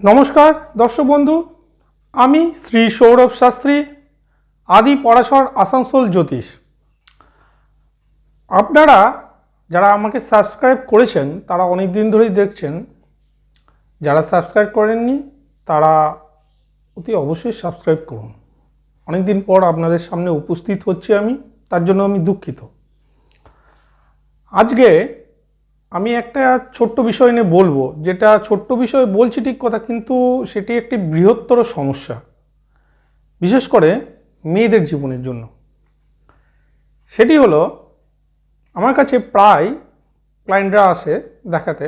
নমস্কার দর্শক বন্ধু, আমি শ্রী সৌরভ শাস্ত্রী, আদি পরাশর আসানসোল জ্যোতিষ। আপনারা যারা আমাকে সাবস্ক্রাইব করেছেন তারা অনেক দিন ধরেই দেখছেন। যারা সাবস্ক্রাইব করেননি তারা অতি অবশ্যই সাবস্ক্রাইব করুন। অনেক দিন পর আপনাদের সামনে উপস্থিত হচ্ছি আমি, তার জন্য আমি দুঃখিত। আজকে আমি একটা ছোট্ট বিষয় নিয়ে বলবো, যেটা ছোট্ট বিষয় বলছি ঠিক কথা, কিন্তু সেটি একটি বৃহত্তর সমস্যা, বিশেষ করে মেয়েদের জীবনের জন্য। সেটি হলো, আমার কাছে প্রায় ক্লায়েন্টরা আসে দেখাতে,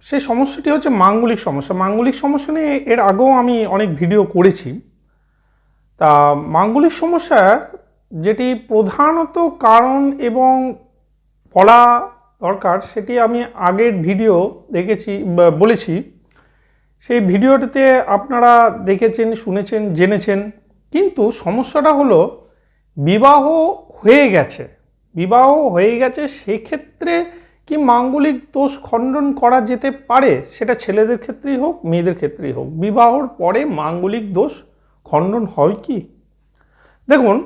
সেই সমস্যাটি হচ্ছে মাঙ্গলিক সমস্যা। মাঙ্গলিক সমস্যা নিয়ে এর আগেও আমি অনেক ভিডিও করেছি। তা মাঙ্গলিক সমস্যার যেটি প্রধানত কারণ এবং বলা দরকার, সেটি আমি আগের ভিডিও দেখেছি, বলেছি। সেই ভিডিওটিতে আপনারা দেখেছেন, শুনেছেন, জেনেছেন। কিন্তু সমস্যাটা হলো বিবাহ হয়ে গেছে সেক্ষেত্রে কি মাঙ্গলিক দোষ খণ্ডন করা যেতে পারে? সেটা ছেলেদের ক্ষেত্রেই হোক, মেয়েদের ক্ষেত্রেই হোক, বিবাহর পরে মাঙ্গলিক দোষ খণ্ডন হয় কি? দেখুন,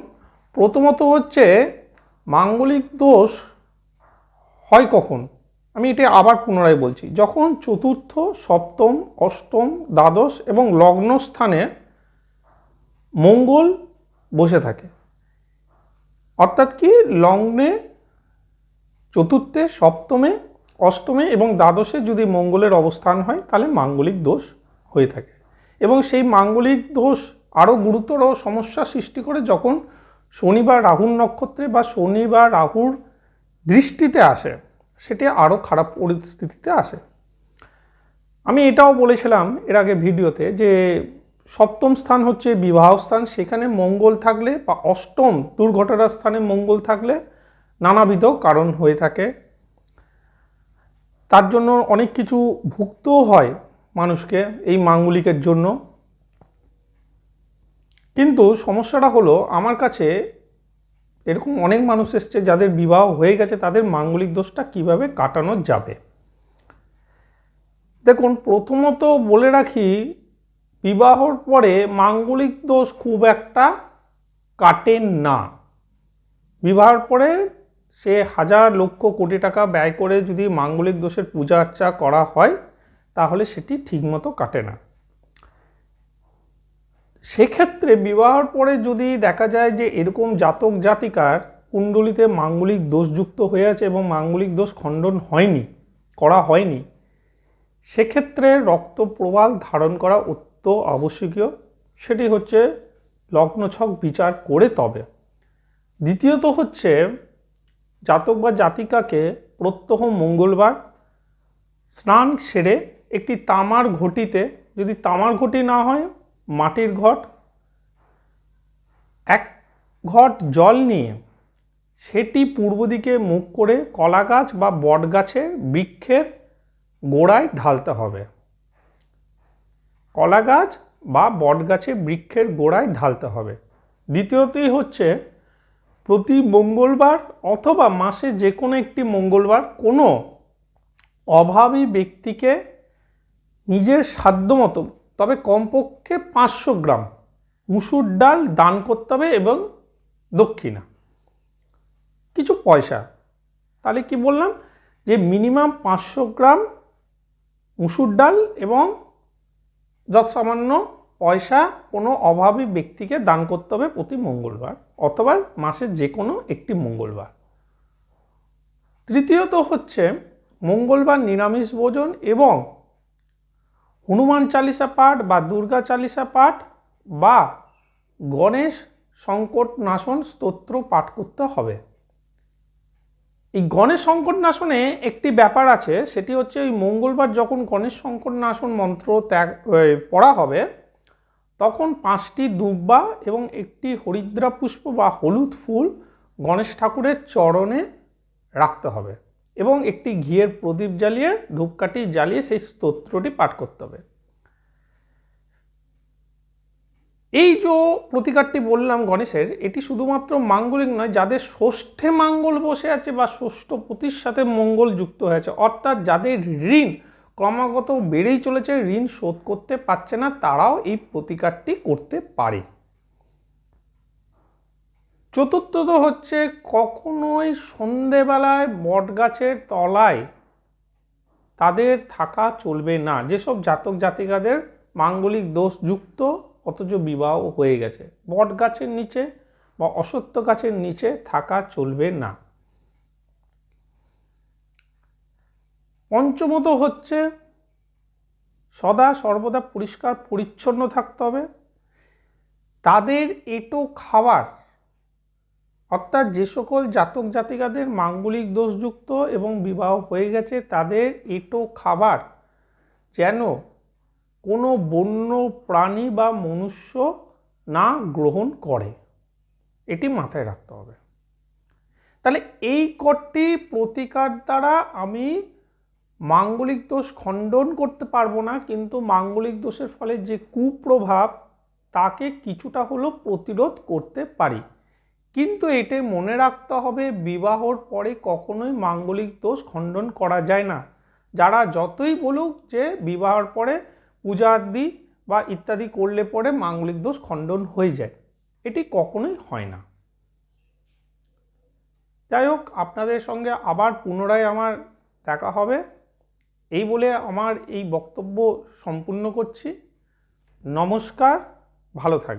প্রথমত হচ্ছে মাঙ্গলিক দোষ হয় কখন? আমি এটা আবার পুনরায় বলছি, যখন চতুর্থ, সপ্তম, অষ্টম, দ্বাদশ এবং লগ্ন স্থানে মঙ্গল বসে থাকে। অর্থাৎ কি, লগ্নে, চতুর্থে, সপ্তমে, অষ্টমে এবং দ্বাদশে যদি মঙ্গলের অবস্থান হয় তাহলে মাঙ্গলিক দোষ হয়ে থাকে। এবং সেই মাঙ্গলিক দোষ আরও গুরুতর সমস্যা সৃষ্টি করে যখন শনি বা রাহুর নক্ষত্রে বা শনি বা রাহুর দৃষ্টিতে আসে, সেটি আরও খারাপ পরিস্থিতিতে আসে। আমি এটাও বলেছিলাম এর আগে ভিডিওতে যে সপ্তম স্থান হচ্ছে বিবাহ স্থান, সেখানে মঙ্গল থাকলে বা অষ্টম দুর্ঘটনার স্থানে মঙ্গল থাকলে নানাবিধ কারণ হয়ে থাকে। তার জন্য অনেক কিছু ভুগতেও হয় মানুষকে এই মাঙ্গলিকের জন্য। কিন্তু সমস্যাটা হলো, আমার কাছে এরকম অনেক মানুষ এসছে যাদের বিবাহ হয়ে গেছে, তাদের মাঙ্গলিক দোষটা কিভাবে কাটানো যাবে। দেখুন, প্রথমত বলে রাখি, বিবাহর পরে মাঙ্গলিক দোষ খুব একটা কাটে না। বিবাহের পরে সে হাজার লক্ষ কোটি টাকা ব্যয় করে যদি মাঙ্গলিক দোষের পূজা আর্চা করা হয় তাহলে সেটি ঠিকমতো কাটে না। সেক্ষেত্রে বিবাহের পরে যদি দেখা যায় যে এরকম জাতক জাতিকার কুণ্ডলিতে মাঙ্গলিক দোষযুক্ত হয়ে আছে এবং মাঙ্গলিক দোষ খণ্ডন করা হয়নি, সেক্ষেত্রে রক্ত প্রবাল ধারণ করা অত্যন্ত আবশ্যকীয়। সেটি হচ্ছে লগ্নছক বিচার করে তবে। দ্বিতীয়ত হচ্ছে, জাতক বা জাতিকাকে প্রত্যহ মঙ্গলবার স্নান সেরে একটি তামার ঘটিতে, যদি তামার ঘটি না হয় মাটির ঘট, এক ঘট জল নিয়ে সেটি পূর্ব দিকে মুখ করে কলা গাছ বা বট গাছের বৃক্ষের গোড়ায় ঢালতে হবে। কলা গাছ বা বট গাছের বৃক্ষের গোড়ায় ঢালতে হবে। দ্বিতীয়তই হচ্ছে, প্রতি মঙ্গলবার অথবা মাসে যে কোনো একটি মঙ্গলবার কোনো অভাবী ব্যক্তিকে নিজের সাধ্যমতো, তবে কমপক্ষে 500 গ্রাম মুসুর ডাল দান করতে হবে এবং দক্ষিণা কিছু পয়সা। তাহলে কি বললাম, যে মিনিমাম 500 গ্রাম মুসুর ডাল এবং যৎসামান্য পয়সা কোনো অভাবী ব্যক্তিকে দান করতে হবে প্রতি মঙ্গলবার অথবা মাসের যে কোনো একটি মঙ্গলবার। তৃতীয়ত হচ্ছে, মঙ্গলবার নিরামিষ ভোজন এবং হনুমান চালিসা পাঠ বা দুর্গা চালিসা পাঠ বা গণেশ সংকট নাশন স্তোত্র পাঠ করতে হবে। এই গণেশ সংকট নাশনে একটি ব্যাপার আছে, সেটি হচ্ছে ওই মঙ্গলবার যখন গণেশ সংকট নাশন মন্ত্র পড়া হবে, তখন 5টি দুব্বা এবং একটি হরিদ্রা পুষ্প বা হলুদ ফুল গণেশ ঠাকুরের চরণে রাখতে হবে এবং একটি ঘিয়ের প্রদীপ জ্বালিয়ে, ধূপকাঠি জ্বালিয়ে সেই স্তোত্রটি পাঠ করতে হবে। এই যে প্রতিকারটি বললাম গণেশের, এটি শুধুমাত্র মাঙ্গলিক নয়, যাদের ষষ্ঠে মঙ্গল বসে আছে বা ষষ্ঠ পতির সাথে মঙ্গল যুক্ত হয়েছে, অর্থাৎ যাদের ঋণ ক্রমাগত বেড়েই চলেছে, ঋণ শোধ করতে পারছে না, তারাও এই প্রতিকারটি করতে পারে। চতুর্থত হচ্ছে, কখনোই সন্ধেবেলায় বটগাছের তলায় তাদের থাকা চলবে না। যেসব জাতক জাতিকাদের মাঙ্গলিক দোষযুক্ত অথচ বিবাহ হয়ে গেছে, বটগাছের নিচে বা অশ্বত্থ গাছের নিচে থাকা চলবে না। পঞ্চমত হচ্ছে, সদা সর্বদা পরিষ্কার পরিচ্ছন্ন থাকতে হবে। তাদের এঁটো খাবার, অর্থাৎ যে সকল জাতক জাতিকাদের মাঙ্গলিক দোষযুক্ত এবং বিবাহ হয়ে গেছে, তাদের এঁটো খাবার যেন কোনো বন্য প্রাণী বা মনুষ্য না গ্রহণ করে, এটি মাথায় রাখতে হবে। তাহলে এই কটি প্রতিকার দ্বারা আমি মাঙ্গলিক দোষ খণ্ডন করতে পারবো না, কিন্তু মাঙ্গলিক দোষের ফলে যে কুপ্রভাব তাকে কিছুটা হলেও প্রতিরোধ করতে পারি। কিন্তু এটাই মনে রাখতে হবে, বিবাহর পরে কখনোই মাঙ্গলিক দোষ খণ্ডন করা যায় না। যারা যতই বলুক যে বিবাহের পরে পূজা আদি বা ইত্যাদি করলে পরে মাঙ্গলিক দোষ খণ্ডন হয়ে যায়, এটি কখনোই হয় না। যাই হোক, আপনাদের সঙ্গে আবার পুনরায় আমার দেখা হবে, এই বলে আমার এই বক্তব্য সম্পূর্ণ করছি। নমস্কার, ভালো থাকবেন।